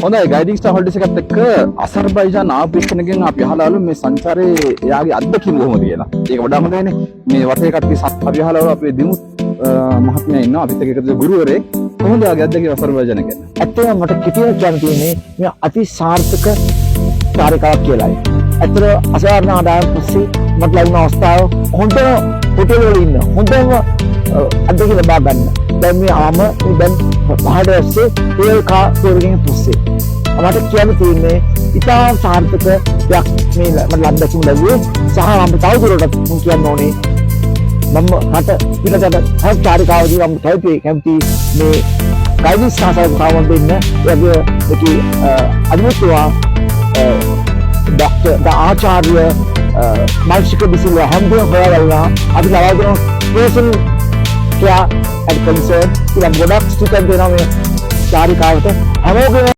හොඳයි ගයිඩින් star holidays එකත් එක්ක අසර්බයිජාන් ආපු කෙනකින් අපි අහලාලු මේ සංචාරයේ එයාගේ අත්දැකීම කොහොමද කියලා. ඒක වඩා හොඳයිනේ. මේ වටේ කට්ටිය අපි අහලාලු අපේ දිමුත් මහත්මයා ඉන්නවා අපිත් එක්ක එකතු ගුරුවරයෙක්. කොහොමද ඔයාගේ අත්දැකීම අසර්බයිජාන් ගැන? ඇත්තටම මට කිටියක් කියන්න තියෙන්නේ මේ අති සාර්ථක චාරිකාවක් කියලායි. ඇත්තට අසාරණ ආදායම් පස්සේ මට ලැබුණ අවස්ථාව හොඳ හොටෙල් වල ඉන්න හොඳම අත්දැකීම් ලබා ගන්න. දැන් මේ ආම දැන් පහඩ ඇස්සේ ඒ කා සර්විං පස්සේ මට කියන්න තියෙන්නේ ඉතා සාර්ථක දෙයක් මේ මට අත්දැකීම් ලැබුවේ සහ මම තවදුරටත් මම කියන්න ඕනේ මම රට පිටතට හස් චාරිකාවදී මම කැමති මේ ගයිඩින් සහකාරකම් දෙන්න යගේ මේකේ අනුතුවා डॉक्टर आचार्य मानसिक बिसिल हम भी होया अभी लगा दो पर्सन क्या एट कंसर्न कि हम प्रोडक्ट्स टू कर देना में चार कावत हम हो गए